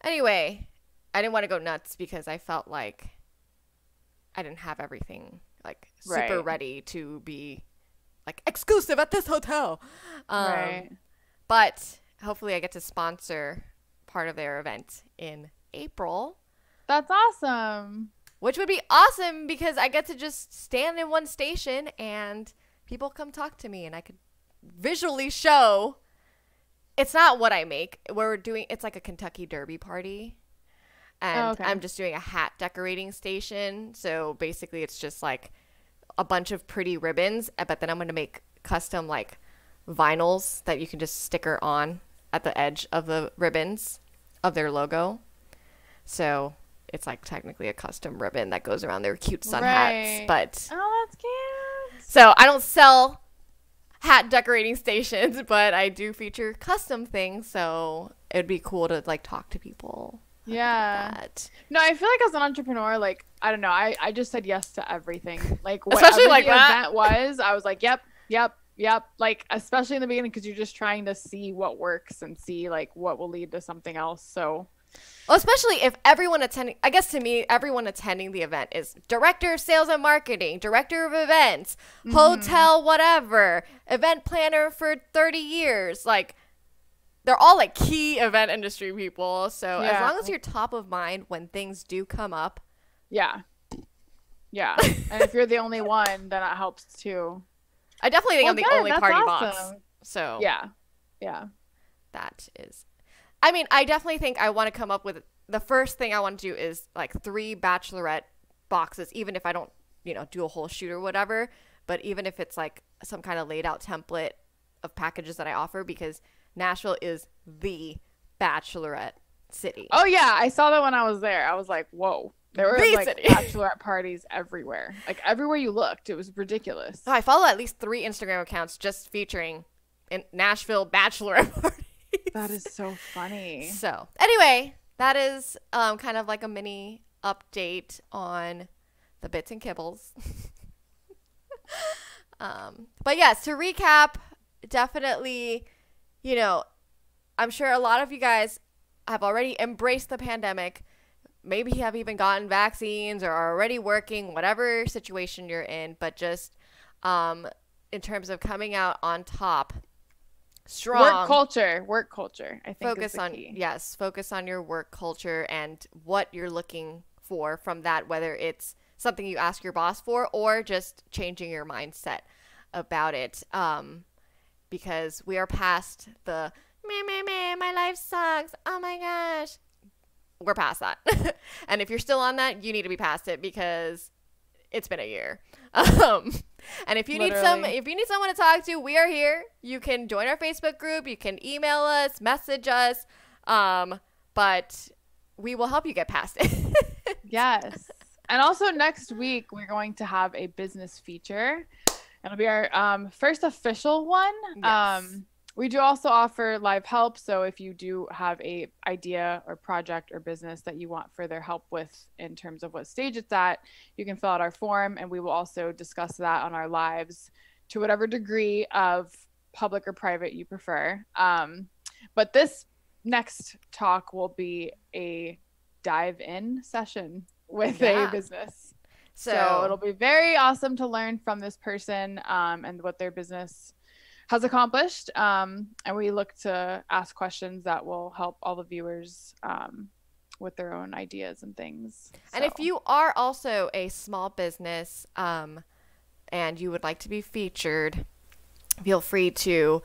anyway, I didn't want to go nuts because I felt like I didn't have everything like super Right. ready to be like exclusive at this hotel. Right. But hopefully I get to sponsor part of their event in April. That's awesome. Which would be awesome because I get to just stand in one station and people come talk to me and I could visually show. It's not what I make. It's like a Kentucky Derby party. And okay. I'm just doing a hat decorating station. So basically it's just like a bunch of pretty ribbons. But then I'm going to make custom like vinyls that you can just sticker on at the edge of the ribbons of their logo. So it's like technically a custom ribbon that goes around their cute sun hats. Right. But Oh, that's cute. so I don't sell hat decorating stations, but I do feature custom things. So it'd be cool to like talk to people Look at Yeah. that. No, I feel like as an entrepreneur, like, I don't know, I just said yes to everything. Like, Especially whatever like the that. event was, I was like, yep, yep, yep. Like, especially in the beginning, because you're just trying to see what works and see, like, what will lead to something else. So, Well, especially if everyone attending, I guess to me, everyone attending the event is director of sales and marketing, director of events, mm-hmm. hotel, whatever, event planner for 30 years. Like, they're all like key event industry people. So as Yeah, long as you're top of mind when things do come up, yeah, yeah. And if you're the only one, then it helps too. I definitely think Well, I'm the good. only That's party box. awesome. So Yeah, yeah. that is, I mean, I definitely think I want to come up with the first thing I want to do is like 3 bachelorette boxes, even if I don't, do a whole shoot or whatever. But even if it's like some kind of laid out template of packages that I offer, because Nashville is the bachelorette city. Oh yeah, I saw that when I was there. I was like, whoa. There were The like city. bachelorette parties everywhere. Like everywhere you looked, it was ridiculous. Oh, I follow at least 3 Instagram accounts just featuring in Nashville bachelorette parties. That is so funny. So, anyway, that is kind of like a mini update on the bits and kibbles. But yes, to recap, definitely, I'm sure a lot of you guys have already embraced the pandemic. Maybe have even gotten vaccines or are already working, whatever situation you're in. But just in terms of coming out on top, strong. Work culture, I think is Focus the on, key. yes, focus on your work culture and what you're looking for from that, whether it's something you ask your boss for or just changing your mindset about it. Because we are past the meh, my life sucks, oh my gosh, we're past that. And if you're still on that, you need to be past it because it's been a year. And if you Literally. need someone to talk to, we are here. You can join our Facebook group. You can email us, message us. But we will help you get past it. Yes. And also next week we're going to have a business feature. It'll be our first official one. Yes. We do also offer live help. So if you do have a idea or project or business that you want further help with in terms of what stage it's at, you can fill out our form and we will also discuss that on our lives to whatever degree of public or private you prefer. But this next talk will be a dive in session with a Yeah. business. So So it'll be very awesome to learn from this person and what their business has accomplished. And we look to ask questions that will help all the viewers with their own ideas and things. And if you are also a small business and you would like to be featured, feel free to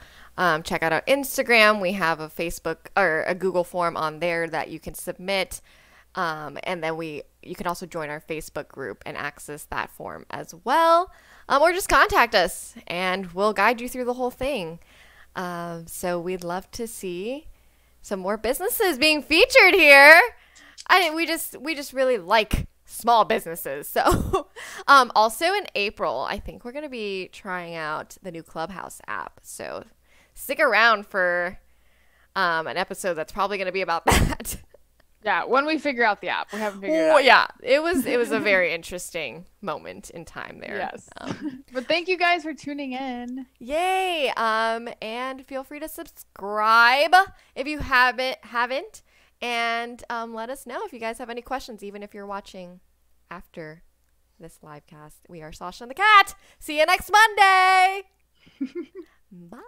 check out our Instagram. We have a Facebook or a Google form on there that you can submit. And then you can also join our Facebook group and access that form as well. Or just contact us and we'll guide you through the whole thing. So we'd love to see some more businesses being featured here. We just really like small businesses. So also in April, I think we're going to be trying out the new Clubhouse app. So stick around for an episode that's probably going to be about that. Yeah, when we figure out the app. We haven't figured it out. Yeah, it was a very interesting moment in time there. Yes. But thank you guys for tuning in. Yay. And feel free to subscribe if you haven't. And let us know if you guys have any questions, even if you're watching after this live cast. We are Sasha and the Cat. See you next Monday. Bye.